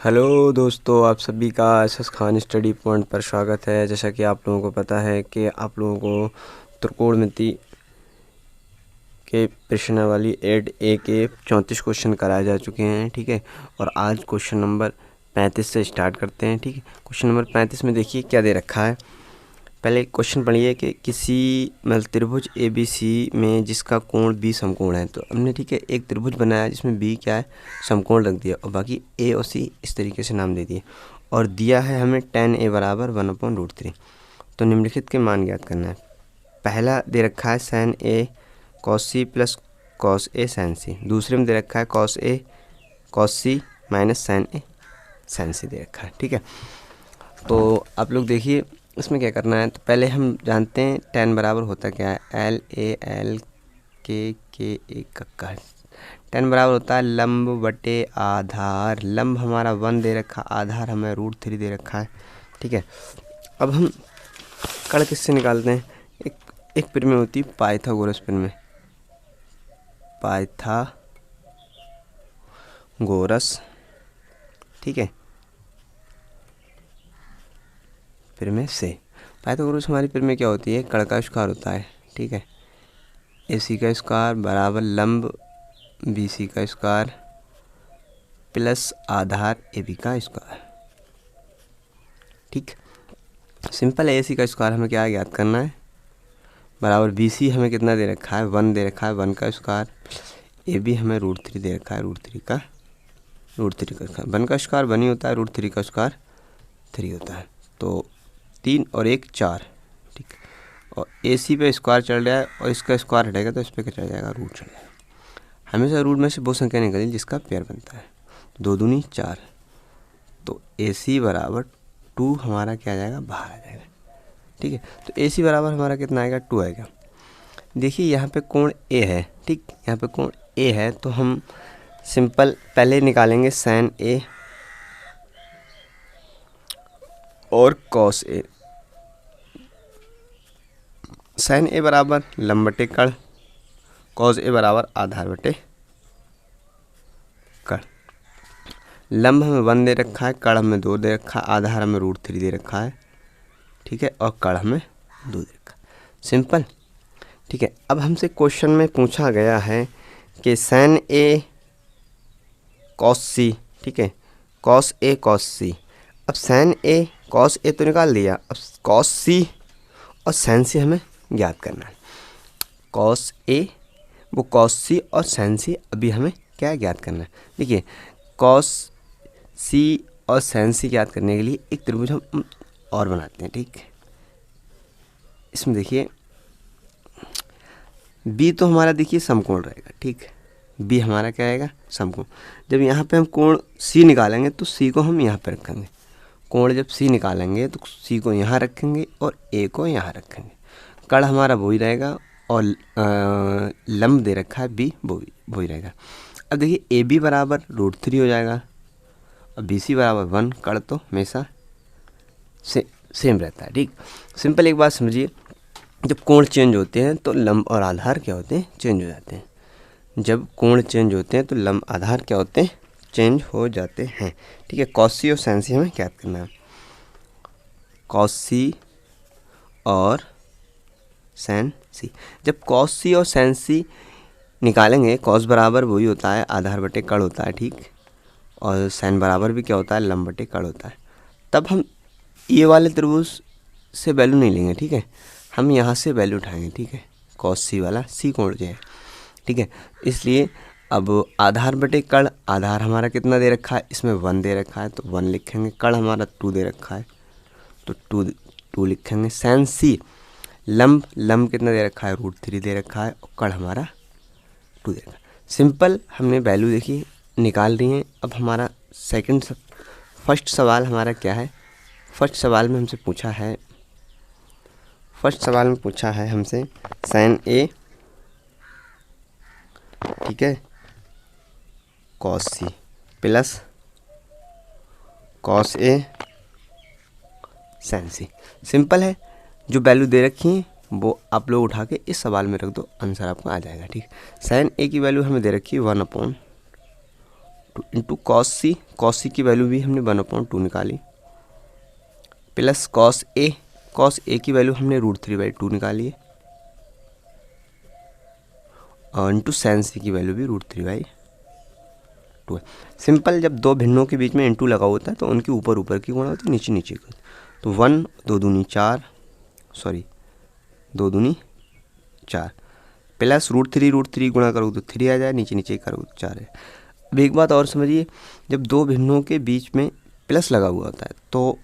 Hello दोस्तों, आप सभी का एसएस खान स्टडी पॉइंट पर स्वागत है। जैसा कि आप लोगों को पता है कि आप लोगों को त्रिकोणमिति के प्रश्नावली 8A के 34 क्वेश्चन कराए जा चुके हैं, ठीक है। और आज क्वेश्चन नंबर 35 से स्टार्ट करते हैं, ठीक है। क्वेश्चन नंबर 35 में देखिए क्या दे रखा है। पहले क्वेश्चन पढ़िए कि किसी त्रिभुज ABC में जिसका कोण B समकोण है। तो हमने, ठीक है, एक त्रिभुज बनाया जिसमें B क्या है, समकोण रख दिया और बाकी A और C इस तरीके से नाम दे दिए और दिया है हमें tan A बराबर 1/√3। तो निम्नलिखित के मान ज्ञात करना है। पहला दे रखा है sin A cos C plus cos A sin C। दूसरे में दे रखा है cos A cos C minus sin A sin C दे रखा है, ठीक है। तो आप लोग देखिए इसमें क्या करना है। तो पहले हम जानते हैं tan बराबर होता क्या है, LA L K का है। tan बराबर होता है लंब बटे आधार। लंब हमारा 1 दे रखा, आधार हमें √3 दे रखा है, ठीक है। अब हम कण किससे निकालते हैं। एक प्रमेय होती है पाइथागोरस प्रमेय, पाइथागोरस, ठीक है, प्रमेय से। पाइथागोरस हमारी प्रमेय क्या होती है, कण का स्क्वायर होता है, ठीक है। AC का स्क्वायर बराबर लंब BC का स्क्वायर प्लस आधार AB का स्क्वायर, ठीक। सिंपल है। AC का स्क्वायर हमें क्या ज्ञात करना है, बराबर BC हमें कितना दे रखा है, 1 दे रखा है, 1 का स्क्वायर। AB हमें √3 दे रखा है, √3 का स्क्वायर। 1 का स्क्वायर 1 ही होता है, √3 का स्क्वायर 3 होता है। तो 3 और 1 4, ठीक। और AC पे स्क्वायर चल रहा है और इसका स्क्वायर हटेगा तो इस पर क्या चल जाएगा, रूट चल जाएगा। हमेशा रूट में से वो संख्या निकली जिसका पेयर बनता है। 2 दूनी 4, तो AC बराबर 2 हमारा क्या आ जाएगा, बाहर आ जाएगा, ठीक है। तो AC बराबर हमारा कितना आएगा, 2 आएगा। देखिए यहाँ पे कोण A है, ठीक, यहाँ पे कोण A है। तो हम सिंपल पहले निकालेंगे sin A और cos A। sin A बराबर लंब बटे कण, cos A बराबर आधार बटे कण। लंब हमें 1 दे रखा है, कण हमें 2 दे रखा है, आधार हमें √3 दे रखा है, ठीक है, और कण हमें 2 दे रखा है। सिंपल, ठीक है। अब हमसे क्वेश्चन में पूछा गया है कि sin A cos C, ठीक है, cos A cos C। अब sin A cos A तो निकाल दिया, अब cos C और sin C हमें ज्ञात करना है। cos A वो cos C और sin C अभी हमें क्या ज्ञात करना है। देखिए cos C और sin C ज्ञात करने के लिए एक त्रिभुज हम और बनाते हैं, ठीक। इसमें देखिए B तो हमारा देखिए समकोण रहेगा, ठीक। B हमारा क्या आएगा, समकोण। जब यहाँ पे हम कोण C निकालेंगे तो C को हम यहाँ पे रखेंगे। कोण जब C निकालेंगे तो C को यहाँ रखेंगे और A को यहाँ रखेंगे। कण हमारा वही रहेगा और लंब दे रखा है B, वो ही रहेगा। अब देखिए AB बराबर √3 हो जाएगा और BC बराबर 1। कण तो हमेशा सेम रहता है, ठीक। सिंपल एक बात समझिए, जब कोण चेंज होते हैं तो लंब और आधार क्या होते हैं, चेंज हो जाते हैं। जब कोण चेंज होते हैं तो लंब आधार क्या होते हैं, चेंज हो जाते हैं, ठीक है। cos C और sin C हमें ज्ञात करना है। cos C और sin C, जब cos C और sin C निकालेंगे, cos बराबर वही होता है, आधार बटे कण होता है, ठीक। और sin बराबर भी क्या होता है, लंब बटे कण होता है। तब हम ये वाले त्रिभुज से वैल्यू नहीं लेंगे, ठीक है, हम यहाँ से वैल्यू उठाएंगे, ठीक है। cos C वाला C कोण जो है, ठीक है। इसलिए अब आधार बटे कण, आधार हमारा कितना दे रखा है, इसमें 1 दे रखा है तो 1 लिखेंगे। कण हमारा 2 दे रखा है तो 2 लिखेंगे। sin C लंब कितना दे रखा है, √3 दे रखा है और कण हमारा 2 दे रखा है। सिंपल हमने वैल्यू देखी निकाल रही है। अब हमारा फर्स्ट सवाल हमारा क्या है। फर्स्ट सवाल में हमसे पूछा है हमसे sin A, ठीक है, cos C plus cos A sin C। Simple है, जो वैल्यू दे रखी है वो आप लोग उठा के इस सवाल में रख दो, आंसर आपको आ जाएगा, ठीक। sin A की वैल्यू हमें दे रखी है 1/√3 इंटू कॉस सी की वैल्यू भी हमने 1/2 निकाली, प्लस कॉस ए की वैल्यू हमने √3/2 निकाली है, और इंटू साइन सी की वैल्यू भी √3/2 है। सिंपल, जब दो भिन्नों के बीच में इंटू लगा होता है तो उनकी ऊपर ऊपर की गुणा होती है, नीचे नीचे की। तो 1 2 दूनी 4, सॉरी 2 दूनी 4, प्लस √3 गुणा करोगे तो 3 आ जाए, नीचे नीचे करोगे तो 4 है। अब एक बात और समझिए, जब दो भिन्नों के बीच में प्लस लगा हुआ होता है तो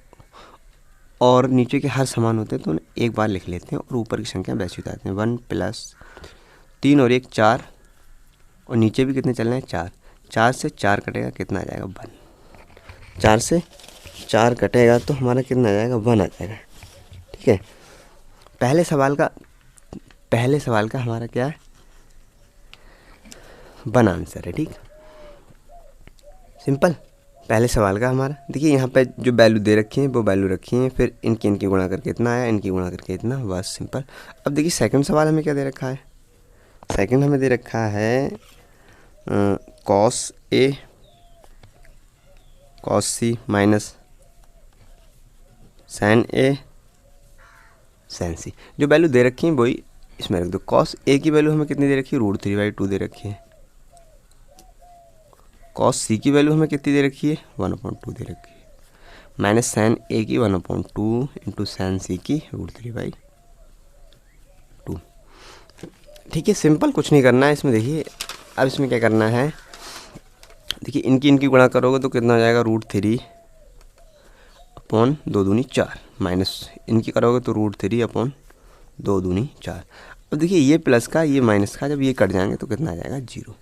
और नीचे के हर समान होते हैं तो उन्हें एक बार लिख लेते हैं और ऊपर की संख्या वैसे उतारते हैं। 1 प्लस 3 और 1 4, और नीचे भी कितने चलना है 4, 4 से 4 कटेगा कितना आ जाएगा 1, 4 से 4 कटेगा तो हमारा कितना आ जाएगा 1 आ जाएगा। ठीक है, पहले सवाल का हमारा क्या है 1 आंसर है। ठीक, सिंपल, पहले सवाल का हमारा देखिए यहाँ पे जो वैल्यू दे रखी है वो वैल्यू रखी है, फिर इनकी गुणा करके इतना आया, इनकी गुणा करके इतना, बस सिंपल। अब देखिए सेकंड सवाल हमें क्या दे रखा है, सेकंड हमें दे रखा है cos A cos C minus sign A sign सी। जो वैल्यू दे रखी है वही इसमें रख दो। कॉस ए की वैल्यू हमें कितनी दे रखी है √3/2 दे रखी है, कॉस सी की वैल्यू हमें कितनी दे रखी है 1/2 दे रखी है, माइनस साइन ए की 1/2 इंटू साइन सी की √3/2। ठीक है, सिंपल, कुछ नहीं करना है इसमें। देखिए अब इसमें क्या करना है, देखिए इनकी गुणा करोगे तो कितना हो जाएगा √3/2 दूनी 4, माइनस इनकी करोगे तो √3/2 दूनी 4। अब देखिए ये प्लस का ये माइनस का जब ये कट जाएंगे तो कितना आ जाएगा 0।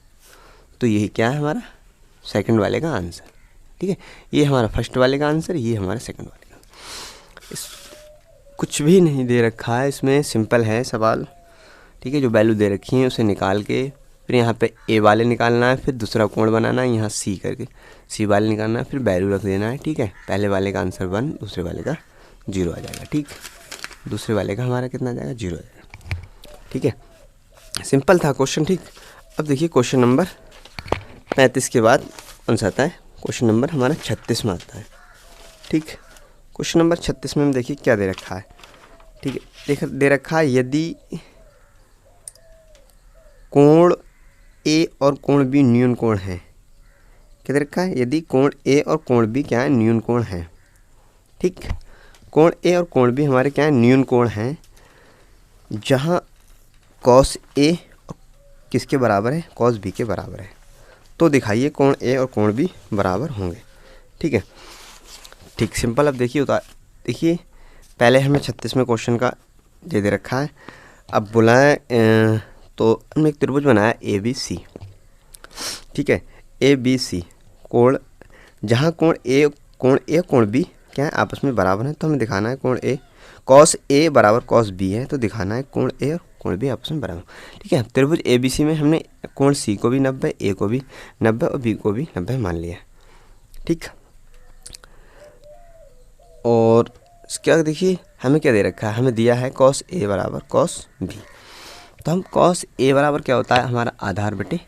तो ये क्या है हमारा सेकंड वाले का आंसर। ठीक है, ये हमारा फर्स्ट वाले का आंसर, ये हमारा सेकंड वाले का। कुछ भी नहीं दे रखा है इसमें, सिंपल है सवाल। ठीक है, जो वैल्यू दे रखी है उसे निकाल के फिर यहाँ पे ए वाले निकालना है, फिर दूसरा कोण बनाना है, यहाँ सी करके सी वाले निकालना है, फिर वैल्यू रख देना है। ठीक है, पहले वाले का आंसर 1, दूसरे वाले का 0 आ जाएगा। ठीक, दूसरे वाले का हमारा कितना आ जाएगा 0 आ जाएगा। ठीक है, सिंपल था क्वेश्चन। ठीक, अब देखिए क्वेश्चन नंबर 35 के बाद कौन सा आता है, क्वेश्चन नंबर हमारा 36 में आता है। ठीक, क्वेश्चन नंबर 36 में हम देखिए क्या दे रखा है। ठीक है, दे रखा है यदि कोण ए और कोण बी न्यून कोण है। क्या दे रखा है, यदि कोण ए और कोण बी क्या है न्यून कोण है। ठीक, कोण ए और कोण बी हमारे क्या है न्यून कोण हैं, जहाँ कॉस ए किसके बराबर है कॉस बी के बराबर है। तो दिखाइए कोण ए और कोण बी बराबर होंगे। ठीक है, ठीक, सिंपल। अब देखिए देखिए पहले हमें 36 में क्वेश्चन का ये दे रखा है। अब बुलाएं तो हमने एक त्रिभुज बनाया ए बी सी। ठीक है, ए बी सी कोण, जहाँ कोण ए कोण बी क्या है आपस में बराबर है, तो हमें दिखाना है कोण ए कॉस ए बराबर कॉस बी है, तो दिखाना है कोण ए और कोण बी आपस में बराबर। ठीक है, त्रिभुज ए बी सी में हमने कोण सी को भी 90, ए को भी 90 और बी को भी 90 मान लिया। ठीक, और क्या देखिए हमें क्या दे रखा है, हमें दिया है कॉस ए बराबर कॉस बी। तो हम कॉस ए बराबर क्या होता है हमारा आधार बटे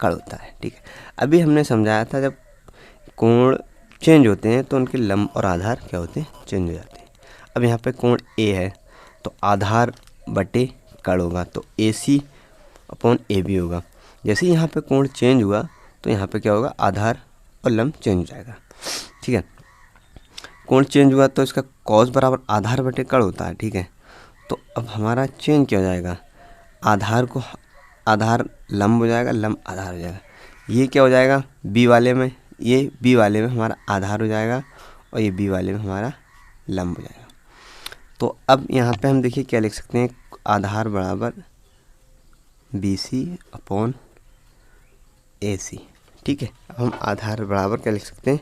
कड़ होता है। ठीक है, अभी हमने समझाया था जब कोण चेंज होते हैं तो उनके लंब और आधार क्या होते हैं चेंज हो जाते हैं। अब यहाँ पे कोण ए है तो आधार बटे कड़ होगा, तो ए सी अपॉन ए बी होगा। जैसे ही यहाँ पे कोण चेंज हुआ तो यहाँ पे क्या होगा आधार और लंब चेंज हो जाएगा। ठीक है, कोण चेंज हुआ तो इसका कॉस बराबर आधार बटे कड़ होता है। ठीक है, तो अब हमारा चेंज क्या हो जाएगा, आधार लंब हो जाएगा, लंब आधार हो जाएगा। ये क्या हो जाएगा बी वाले में, ये बी वाले में हमारा आधार हो जाएगा और ये बी वाले में हमारा लंब हो जाएगा। तो अब यहाँ पे हम देखिए क्या लिख सकते हैं, आधार बराबर बी सी अपॉन ए सी। ठीक है, अब हम आधार बराबर क्या लिख सकते हैं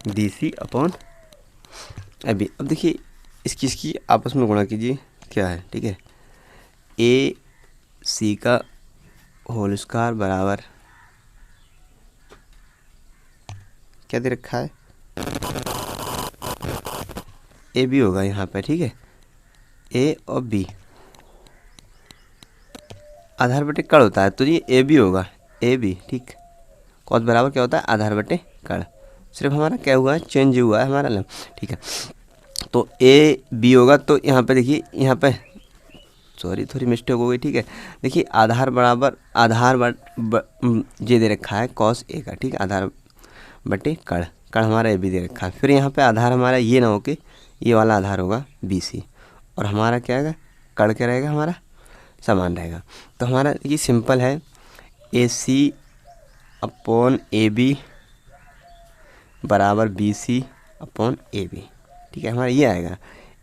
B C upon A B. अब देखिए इसकी आपस में गुणा कीजिए क्या है। ठीक है, ए सी का होल स्क्वायर बराबर क्या दे रखा है ए बी होगा यहाँ पे। ठीक है, ए और बी आधार बटे कड़ होता है तो ये ए बी होगा, ए बी। ठीक, कॉस बराबर क्या होता है, आधार बटे कर्ण। सिर्फ हमारा क्या हुआ है, चेंज हुआ है हमारा लंब, ठीक है। तो ए बी होगा, तो यहाँ पे देखिए, यहाँ पे सॉरी थोड़ी मिस्टेक हो गई, ठीक है। देखिए आधार बराबर ये दे रखा है कॉस ए का, ठीक है, आधार बटे कर्ण, कर्ण हमारा ए बी दे रखा है। फिर यहाँ पे आधार हमारा ये ना हो कि ये वाला आधार होगा बी सी, और हमारा क्या आएगा, कर्ण क्या रहेगा हमारा, समान रहेगा। तो हमारा ये सिंपल है, A C upon A B बराबर B C upon A B, ठीक है। हमारा ये आएगा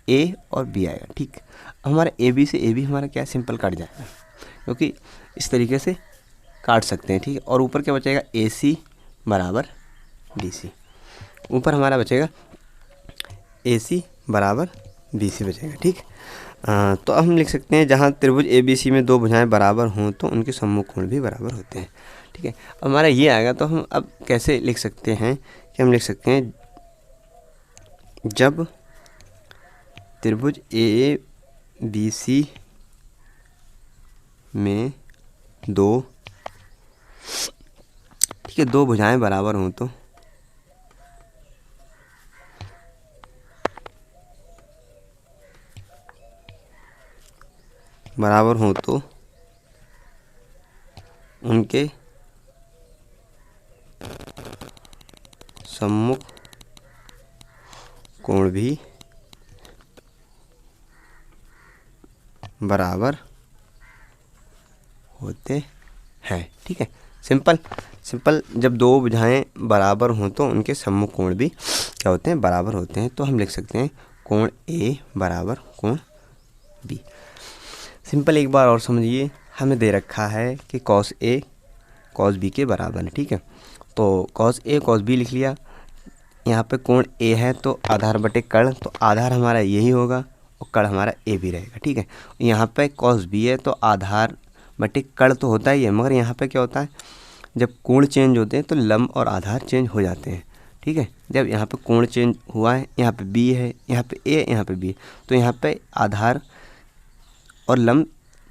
ए और बी आएगा, ठीक। हमारा ए बी से ए बी हमारा क्या सिंपल कट जाएगा, क्योंकि इस तरीके से काट सकते हैं, ठीक है। और ऊपर क्या बचेगा, ए सी बराबर बी सी, ऊपर हमारा बचेगा ए सी बराबर बी सी बचेगा, ठीक। तो अब हम लिख सकते हैं, जहाँ त्रिभुज ए बी सी में दो भुजाएं बराबर हों तो उनके सम्मुख कोण भी बराबर होते हैं, ठीक है। हमारा ये आएगा, तो हम अब कैसे लिख सकते हैं कि हम लिख सकते हैं, जब त्रिभुज ए बी सी में दो, ठीक है, दो भुजाएं बराबर हों तो उनके सम्मुख कोण भी बराबर होते हैं, ठीक है। सिंपल जब दो भुजाएं बराबर हों तो उनके सम्मुख कोण भी क्या होते हैं, बराबर होते हैं। तो हम लिख सकते हैं कोण ए बराबर कोण बी। सिंपल एक बार और समझिए, हमें दे रखा है कि कॉस ए कॉस बी के बराबर है, ठीक है। तो कॉस ए कॉस बी लिख लिया, यहाँ पे कोण ए है तो आधार बटे कर्ण, तो आधार हमारा यही होगा और कर्ण हमारा ए भी रहेगा, ठीक है। यहाँ पे कॉस बी है तो आधार बटे कर्ण तो होता ही है, मगर यहाँ पे क्या होता है, जब कोण चेंज होते हैं तो लंब और आधार चेंज हो जाते हैं, ठीक है। जब यहाँ पे कोण चेंज हुआ है, यहाँ पे बी है, यहाँ पे ए, यहाँ पे बी, तो यहाँ पे आधार और लंब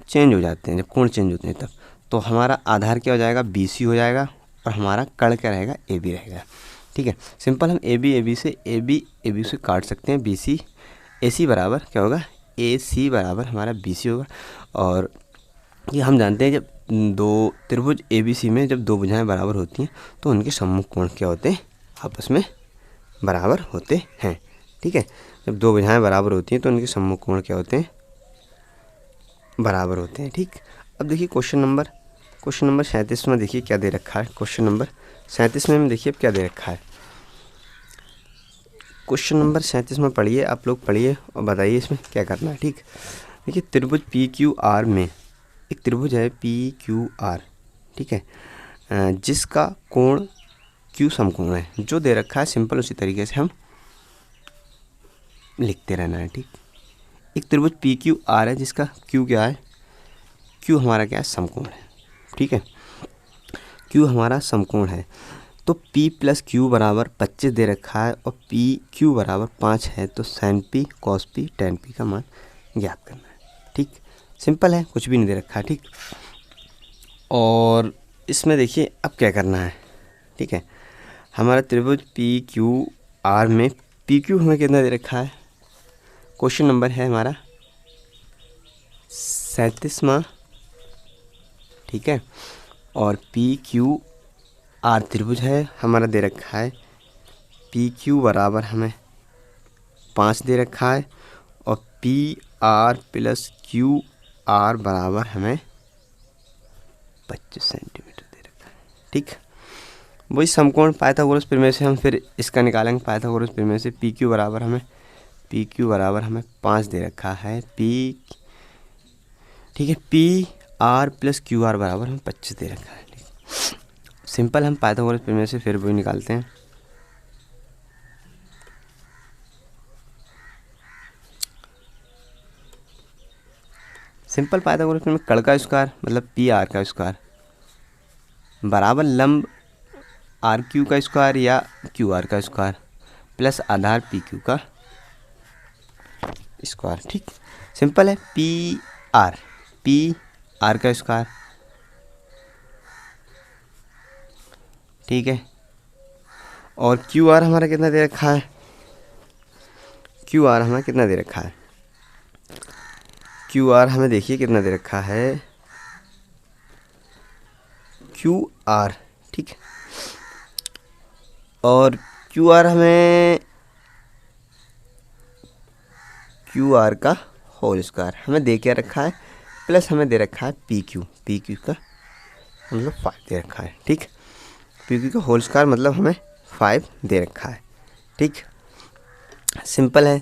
चेंज हो जाते हैं जब कोण चेंज होते हैं तब। तो हमारा आधार क्या हो जाएगा, बी सी हो जाएगा, और हमारा कर्ण क्या रहेगा, ए बी रहेगा, ठीक है। सिंपल हम ए बी से काट सकते हैं, बी सी ए सी बराबर क्या होगा, ए सी बराबर हमारा बी सी होगा। और ये हम जानते हैं, जब दो त्रिभुज ए बी सी में जब दो भुजाएं बराबर होती हैं तो उनके सम्मुख कोण क्या होते हैं, आपस में बराबर होते हैं, ठीक है। जब दो भुजाएं बराबर होती हैं तो उनके सम्मुख कोण क्या होते हैं, बराबर होते हैं, ठीक। अब देखिए क्वेश्चन नंबर 37 में देखिए क्या दे रखा है। क्वेश्चन नंबर 37 में देखिए अब क्या दे रखा है। क्वेश्चन नंबर 37 में पढ़िए, आप लोग पढ़िए और बताइए इसमें क्या करना है, ठीक। देखिए त्रिभुज पी क्यू आर में एक त्रिभुज है पी क्यू आर, ठीक है, जिसका कोण क्यू समकोण है, जो दे रखा है सिंपल उसी तरीके से हम लिखते रहना है, ठीक। एक त्रिभुज पी क्यू आर है जिसका क्यू क्या है, क्यू हमारा क्या है, समकोण है, ठीक है। क्यू हमारा समकोण है, तो P प्लस क्यू बराबर 25 दे रखा है और पी क्यू बराबर 5 है, तो sine P cos P tan P का मान ज्ञात करना है, ठीक। सिंपल है, कुछ भी नहीं दे रखा है, ठीक। और इसमें देखिए अब क्या करना है, ठीक है। हमारा त्रिभुज पी क्यू आर में पी क्यू हमें कितना दे रखा है, क्वेश्चन नंबर है हमारा 37वां, ठीक है। और पी क्यू आर त्रिभुज है हमारा दे रखा है, पी क्यू बराबर हमें 5 दे रखा है, और P R plus Q are बराबर हमें 25 सेंटीमीटर दे रखा है, ठीक। वही समकोण पाइथागोरस प्रमेय से हम फिर इसका निकालेंगे, पाइथागोरस प्रमेय से पी क्यू बराबर हमें 5 दे रखा है, पी, ठीक है, P R plus Q are बराबर हमें 25 दे रखा है, ठीक। सिंपल हम पाइथागोरस प्रमेय से फिर वही निकालते हैं। सिंपल पाइथागोरस प्रमेय, कर्ण का स्क्वायर मतलब पी आर का स्क्वायर बराबर लंब आर क्यू का स्क्वायर या क्यू आर का स्क्वायर प्लस आधार पी क्यू का स्क्वायर, ठीक। सिंपल है, पी आर का स्क्वायर ठीक है। और क्यू आर हमारा कितना दे रखा है, क्यू आर हमें कितना दे रखा है, क्यू आर हमें देखिए कितना दे रखा है, क्यू आर, ठीक है। और क्यू आर हमें, क्यू आर का होल स्क्वायर हमें दे के रखा है, प्लस हमें दे रखा है पी क्यू, पी क्यू का मतलब 5 दे रखा है, ठीक। पी क्यू का होल स्क्वायर मतलब हमें 5 दे रखा है, ठीक। सिंपल है,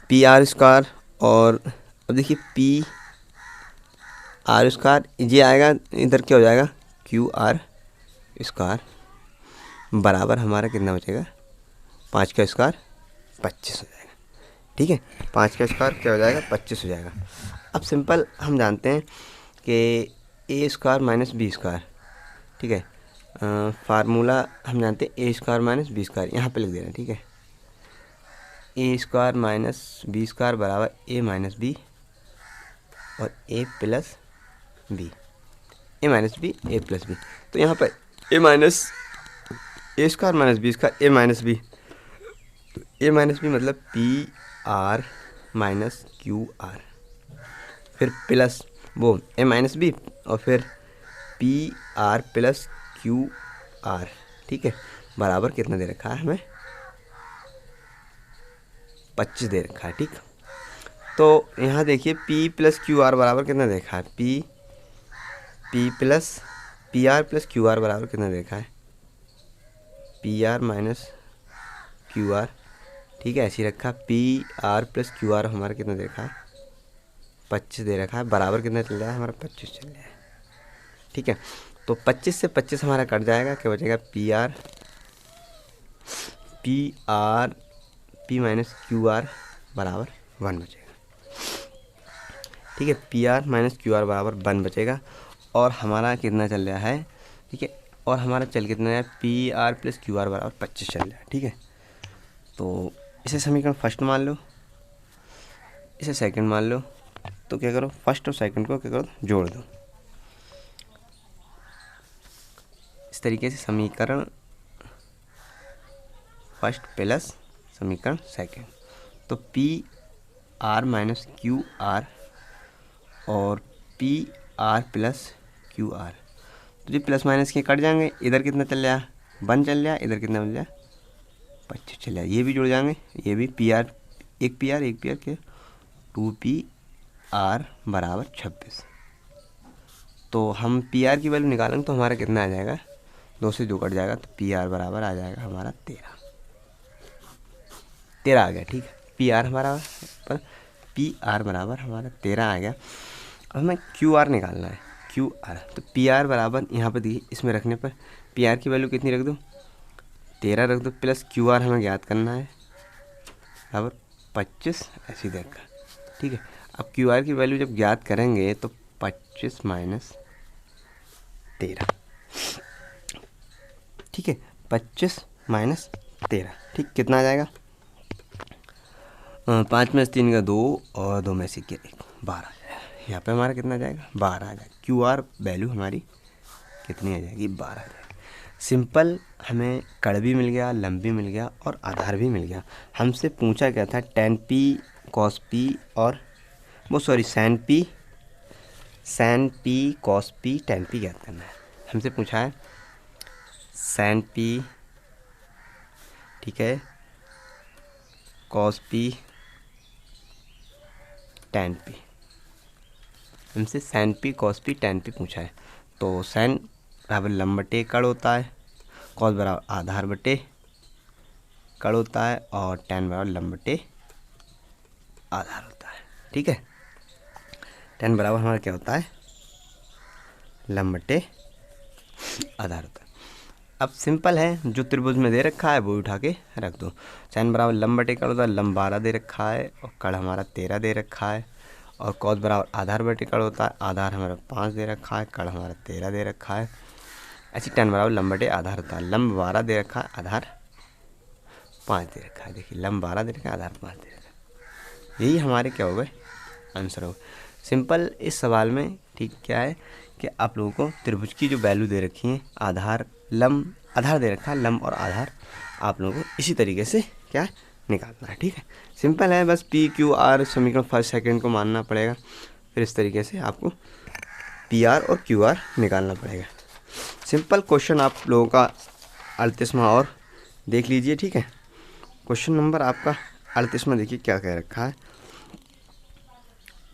पी आर स्क्वायर। और अब देखिए पी आर स्क्वायर ये आएगा, इधर क्या हो जाएगा, क्यू आर स्क्वायर बराबर हमारा कितना बचेगा, 5 का स्क्वायर 25 हो जाएगा, ठीक है। 5 का स्क्वायर क्या हो जाएगा, 25 हो जाएगा। अब सिंपल हम जानते हैं कि ए स्क्वायर माइनस बी स्क्वायर, ठीक है। फार्मूला हम जानते हैं ए स्क्वायर माइनस बी स्क्वायर, यहाँ पे लिख देना, ठीक है। A square minus B square बराबर ए माइनस बी और A plus B, A minus B A plus B. तो यहाँ पर ए minus A square minus B square A minus B, तो ए माइनस बी मतलब P R minus Q are, फिर plus वो ए minus B और फिर P R plus Q are, ठीक है। बराबर कितना दे रखा है हमें, 25 दे रखा है, ठीक। तो यहाँ देखिए पी प्लस क्यू आर बराबर कितना देखा है, P plus P R plus Q are बराबर कितना देखा है, P R minus Q are, ठीक है। ऐसे ही रखा, P R plus Q are हमारा कितना देखा है, 25 दे रखा है, बराबर कितना चल रहा है हमारा 25 चल रहा है, ठीक है। तो 25 से 25 हमारा कट जाएगा, क्या बचेगा, पी माइनस क्यू आर बराबर 1 बचेगा, ठीक है। P R minus Q are बराबर 1 बचेगा। और हमारा कितना चल रहा है, ठीक है। और हमारा चल कितना है, P R plus Q are बराबर 25 चल रहा है, ठीक है। तो इसे समीकरण फर्स्ट मान लो, इसे सेकंड मान लो। तो क्या करो, फर्स्ट और सेकंड को क्या करो, जोड़ दो। इस तरीके से समीकरण फर्स्ट प्लस समीकरण सेकंड, तो P R minus Q R और P R plus Q R, तो ये प्लस माइनस के कट जाएंगे। इधर कितना चल रहा, 1 चल रहा, इधर कितना मिल जाए, 25 चल रहा। ये भी जुड़ जाएंगे, ये भी पी आर एक पी आर के 2 पी आर बराबर 26। तो हम पी आर की वैल्यू निकालेंगे तो हमारा कितना आ जाएगा, 2 से 2 कट जाएगा, तो पी आर बराबर आ जाएगा हमारा 13 आ गया, ठीक है। पी आर हमारा पर पी आर बराबर हमारा 13 आ गया। अब हमें क्यू आर निकालना है, क्यू आर। तो पी आर बराबर यहाँ पर देखिए, इसमें रखने पर पी आर की वैल्यू कितनी रख दो, 13 रख दो, प्लस क्यू आर हमें ज्ञात करना है बराबर 25 ऐसी देखा, ठीक है। अब क्यू आर की वैल्यू जब ज्ञात करेंगे तो 25 माइनस 13, ठीक है। 25 माइनस 13, ठीक, कितना आ जाएगा, 5 में से 3 का 2 और 2 में से 1 12 आ जाएगा। यहाँ पे हमारा कितना आ जाएगा, 12 आ जाएगा। क्यू आर वैल्यू हमारी कितनी आ जाएगी, 12 आ जाएगी। सिंपल, हमें कड़ भी मिल गया, लंबी मिल गया और आधार भी मिल गया। हमसे पूछा क्या था, tan p cos p और वो sorry sin p cos p tan p ज्ञात करना है। हमसे पूछा है sin p, ठीक है, cos p tan p, हमसे sin p cos p tan p पूछा है। तो sin बराबर लंब बटे कड़ होता है, cos बराबर आधार बटे कड़ होता है और tan बराबर लंब बटे आधार होता है, ठीक है। tan बराबर हमारा क्या होता है, लंब बटे आधार होता है। अब सिंपल है, जो त्रिभुज में दे रखा है वो उठा के रख दो। sin बराबर लंब बटे कड़ होता है, लंब 12 दे रखा है और कड़ हमारा 13 दे रखा है। और cos बराबर आधार बटे कड़ होता है, आधार हमारा 5 दे रखा है, कड़ हमारा 13 दे रखा है। ऐसी tan बराबर लंब बटे आधार होता है, लंब 12 दे रखा है, आधार 5 दे रखा है। देखिए लंब 12 दे रखा है, आधार 5 दे रखा है। यही हमारे क्या हो गए, आंसर हो। सिंपल इस सवाल में ठीक क्या है कि आप लोगों को त्रिभुज की जो वैल्यू दे रखी है, आधार लंब आधार दे रखा है, लंब और आधार आप लोगों को इसी तरीके से क्या निकालना है। ठीक है, सिंपल है, बस पी क्यू आर समीकरण फर्स्ट सेकंड को मानना पड़ेगा, फिर इस तरीके से आपको पी आर और क्यू आर निकालना पड़ेगा। सिंपल क्वेश्चन आप लोगों का 38वां और देख लीजिए। ठीक है, क्वेश्चन नंबर आपका 38वां देखिए क्या कह रखा है।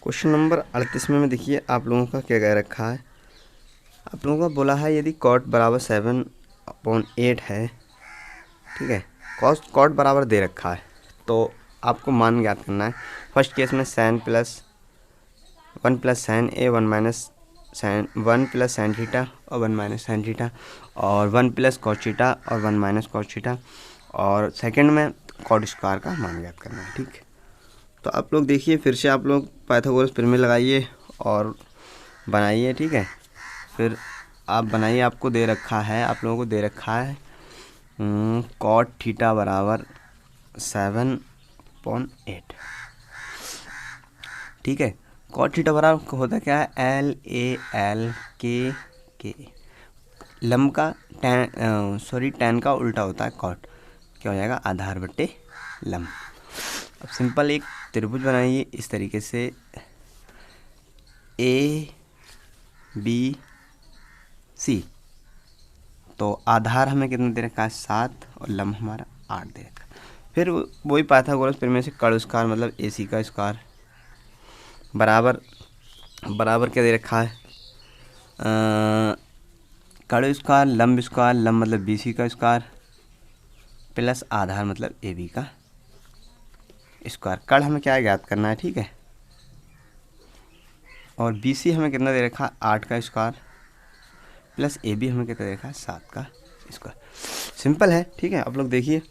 क्वेश्चन नंबर 38 में देखिए आप लोगों का क्या कह रखा है। आप लोगों का बोला है यदि कॉट बराबर 7/8 है, ठीक है, कॉट बराबर दे रखा है, तो आपको मान ज्ञात करना है। फर्स्ट केस में San plus 1 plus sine A 1 plus sine theta और 1 माइनस सैन थीटा, और 1 प्लस कॉस थीटा और 1 माइनस कॉस थीटा, और सेकंड में कॉट स्क्वायर का मान ज्ञात करना है। ठीक, तो आप लोग देखिए फिर से आप लोग पाइथागोरस प्रमेय लगाइए और बनाइए। ठीक है, फिर आप बनाइए, आपको दे रखा है, आप लोगों को दे रखा है कॉट थीटा बराबर 7/8। ठीक है, कॉट थीटा बराबर होता क्या है, LAL के लंब का tan का उल्टा होता है कॉट, क्या हो जाएगा, आधार बट्टे लंब। अब सिंपल एक त्रिभुज बनाइए इस तरीके से, ABC, तो आधार हमें कितना दे रखा है 7 और लंब हमारा 8 दे रखा है। फिर वही पाइथागोरस प्रमेय से कर्ण स्क्वायर मतलब AC का स्क्वायर बराबर क्या दे रखा है, कर्ण स्क्वायर लंब मतलब BC का स्क्वायर प्लस आधार मतलब AB का स्क्वायर। कर्ण हमें क्या ज्ञात करना है। ठीक है, और BC हमें कितना दे रखा है 8 का स्क्वायर प्लस AB हमें कितना दे रखा है 7 का स्क्वायर। सिंपल है। ठीक है, आप लोग देखिए,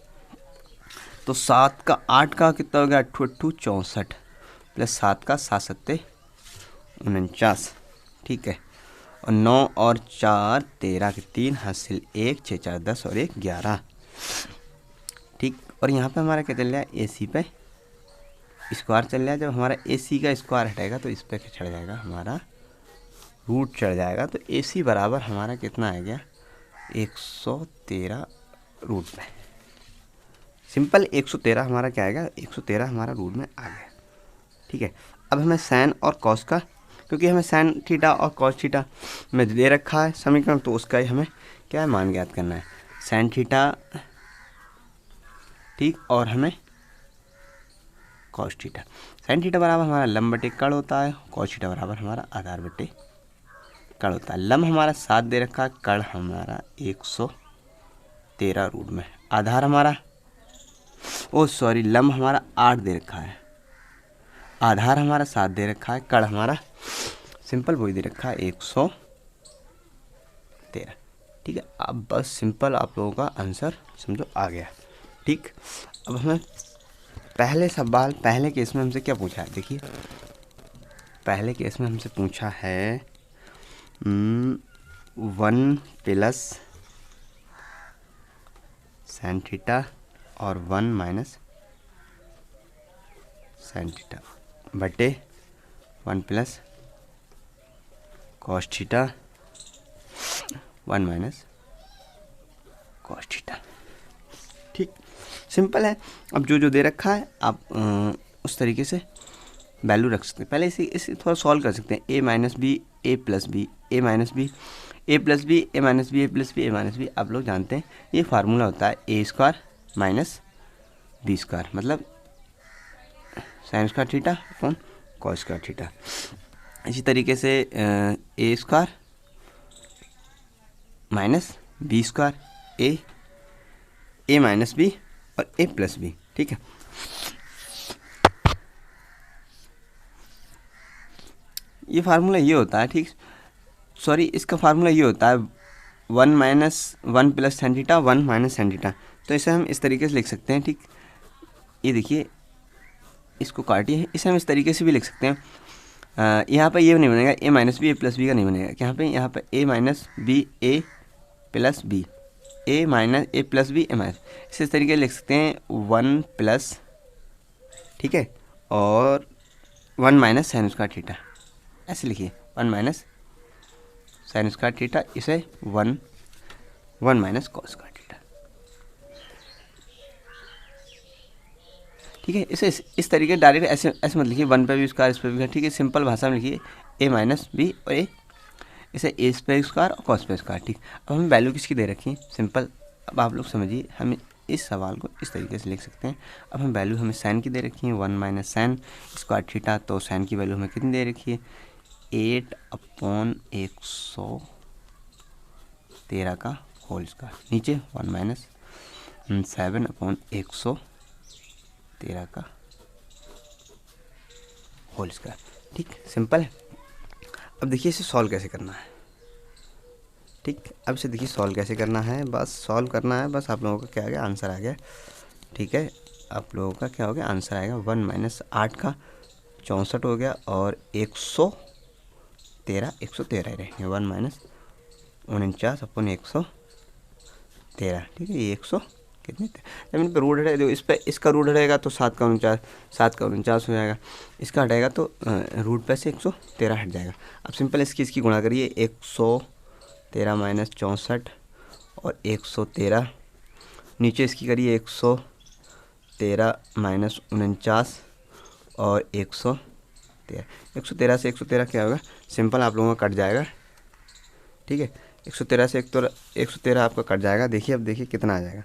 तो 7 का 8 का कितना हो गया 8 64 प्लस 7 का 7 सत्ते 49। ठीक है, और 9 और 4 13 के 3 हासिल 1 6 4 10 और 1 11। ठीक, और यहाँ पे हमारा क्या चल रहा है, AC पे स्क्वायर चल रहा है। जब हमारा AC का स्क्वायर हटेगा तो इस पर क्या चढ़ जाएगा, हमारा रूट चढ़ जाएगा। तो AC बराबर हमारा कितना आ गया 113 रूट में। सिंपल 113 हमारा क्या आएगा, 113 हमारा रूट में आ गया। ठीक है, अब हमें साइन और कॉस का, क्योंकि हमें साइन थीटा और कॉस थीटा में दे रखा है समीकरण, तो उसका ही हमें क्या है मान ज्ञात करना है, साइन थीटा। ठीक, और हमें कॉस थीटा। साइन थीटा बराबर हमारा लंब बटे कर्ण होता है, कॉस थीटा बराबर हमारा आधार बटे कर्ण होता है। लंब हमारा 7 दे रखा है, कर्ण हमारा 113 रूट में, आधार हमारा लंब हमारा 8 दे रखा है, आधार हमारा 7 दे रखा है, कर्ण हमारा सिंपल वही दे रखा है 113। ठीक है, अब बस सिंपल आप लोगों का आंसर समझो आ गया। ठीक, अब हमें पहले सवाल, पहले केस में हमसे क्या पूछा है, देखिए पहले केस में हमसे पूछा है 1 प्लस साइन थीटा और 1 माइनस साइन थीटा बटे 1 plus cos theta 1 minus cos theta. ठीक, सिंपल है। अब जो दे रखा है आप उस तरीके से वैल्यू रख सकते हैं। पहले इसे थोड़ा सॉल्व कर सकते हैं, a minus B A plus B A minus B A plus B A minus B A plus B A minus B. आप लोग जानते हैं ये फार्मूला होता है A square minus B square, मतलब sine square theta upon cos square theta. इसी तरीके से A square minus B square A minus B और ए प्लस बी। ठीक है, ये फार्मूला ये होता है। ठीक, सॉरी इसका फार्मूला ये होता है 1 minus 1 plus sine theta 1 minus sine theta. तो इसे हम इस तरीके से लिख सकते हैं। ठीक, ये देखिए इसको काटिए, इसे हम इस तरीके से भी लिख सकते हैं। यहाँ पर ये नहीं बनेगा ए minus B A plus B का नहीं बनेगा। यहाँ पे ए minus B A plus B A minus A plus B A minus, इस तरीके से लिख सकते हैं 1 प्लस, ठीक है, और 1 माइनस साइन स्क्वायर थीटा, ऐसे लिखिए 1 माइनस साइन स्क्वायर थीटा, इसे 1 1 माइनस कॉस स्क्वायर थीटा। ठीक है, इसे इस तरीके डायरेक्ट ऐसे ऐसे मत लिखिए, 1 पे भी स्क्वायर इस पे भी, ठीक है, सिंपल भाषा में लिखिए a माइनस बी और a, इसे ए पे स्क्वायर और कॉस पे स्क्वायर। ठीक, अब हमें वैल्यू किसकी दे रखी है, सिंपल। अब आप लोग समझिए, हम इस सवाल को इस तरीके से लिख सकते हैं। अब हम वैल्यू हमें साइन की दे रखी है 1 माइनस साइन स्क्वायर थीटा, तो साइन की वैल्यू हमें कितनी दे रखी है 8/113 का होल स्क्वायर, नीचे 1 माइनस 7/113 का होल स्क्वायर। ठीक, सिंपल है। अब देखिए इसे सॉल्व कैसे करना है। ठीक, अब इसे देखिए सॉल्व कैसे करना है, बस सॉल्व करना है, बस आप लोगों का क्या आ गया, आंसर आ गया। ठीक है, आप लोगों का क्या हो गया, आंसर आएगा 1 माइनस 8 का 64 हो गया, और 113 113 ही रहेंगे, 1 माइनस 49/113। ठीक है, ये 100 कितने, जब इन पर रूट हटेगा, देखो इस पर इसका रूट हटेगा तो 7 का 49 हो जाएगा, इसका हटेगा तो रूट पे से 113 हट जाएगा। अब सिंपल इसकी गुणा करिए, 113 माइनस 64 और 113, नीचे इसकी करिए 113 माइनस 49 और 113, 113 से 113 क्या होगा, सिंपल आप लोगों का कट जाएगा। ठीक है, 113 से 113 आपका कट जाएगा। देखिए, अब देखिए कितना आ जाएगा,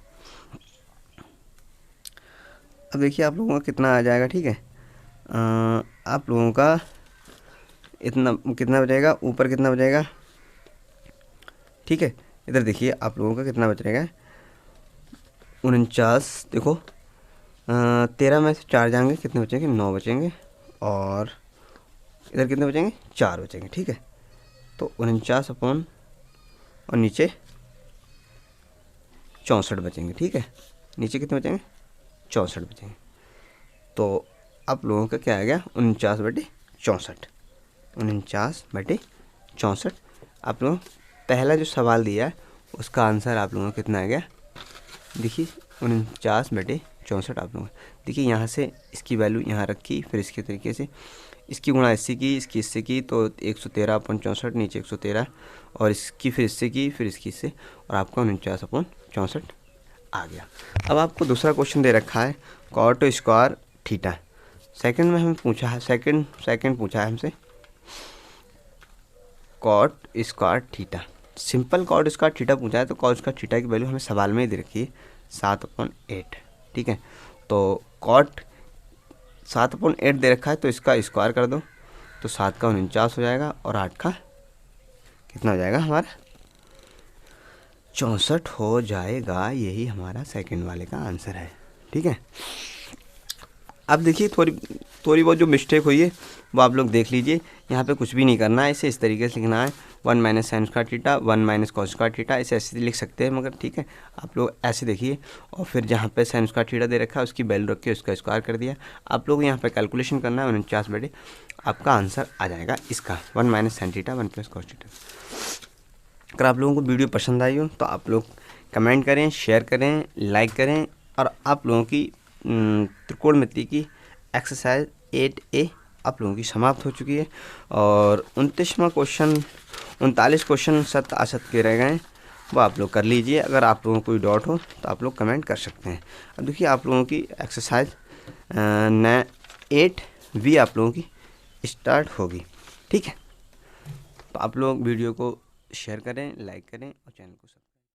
अब देखिए आप लोगों का कितना आ जाएगा। ठीक है, आप लोगों का इतना कितना बचेगा, ऊपर कितना बचेगा। ठीक है, इधर देखिए आप लोगों का कितना बच रहेगा 49, देखो 13 में से 4 जाएंगे, कितने बचेंगे 9 बचेंगे, और इधर कितने बचेंगे 4 बचेंगे। ठीक है, तो 49 अपॉन और नीचे 64 बचेंगे। ठीक है, नीचे कितने बचेंगे 64 बचेंगे, तो आप लोगों का क्या आ गया 49/64, 49/64। आप लोग पहला जो सवाल दिया है उसका आंसर आप लोगों का कितना आ गया, देखिए 49/64। आप लोग देखिए यहाँ से इसकी वैल्यू यहाँ रखी, फिर इसके तरीके से इसकी गुणा इससे की, इसकी इससे की, तो 113/64, नीचे 113, और इसकी फिर इससे की, फिर इसकी इससे, और आपका 49/64 आ गया। अब आपको दूसरा क्वेश्चन दे रखा है कॉट स्क्वायर थीटा, सेकंड में हमें पूछा है, सेकंड पूछा है हमसे cot square theta, simple cot square theta पूछा है, तो कॉट स्क्वायर थीटा की वैल्यू हमें सवाल में ही दे रखी है 7/8। ठीक है, तो कॉट 7/8 दे रखा है, तो इसका स्क्वायर कर दो, तो 7 का 49 हो जाएगा, और 8 का कितना हो जाएगा हमारा 64 हो जाएगा। यही हमारा सेकंड वाले का आंसर है। ठीक है, अब देखिए थोड़ी बहुत जो मिस्टेक हुई है वो आप लोग देख लीजिए, यहाँ पे कुछ भी नहीं करना है, इसे इस तरीके से लिखना है 1 minus sign square theta, 1 minus cos square theta, इसे ऐसे लिख सकते हैं, मगर ठीक है आप लोग ऐसे देखिए, और फिर जहाँ पे साइन स्क्वायर थीटा दे रखा है उसकी वैल्यू रख के उसका स्क्वायर कर दिया। आप लोग यहाँ पे कैलकुलेशन करना है 49/, आपका आंसर आ जाएगा इसका 1 minus sine theta 1 plus cos theta. अगर आप लोगों को वीडियो पसंद आई हो तो आप लोग कमेंट करें, शेयर करें, लाइक करें, और आप लोगों की त्रिकोणमिति की एक्सरसाइज 8A आप लोगों की समाप्त हो चुकी है, और 39 क्वेश्चन सत्य असत्य के रह गए, वो आप लोग कर लीजिए। अगर आप लोगों को कोई डाउट हो तो आप लोग कमेंट कर सकते हैं। अब देखिए आप लोगों की एक्सरसाइज 8B आप लोगों की स्टार्ट होगी। ठीक है, तो आप लोग वीडियो को शेयर करें, लाइक करें और चैनल को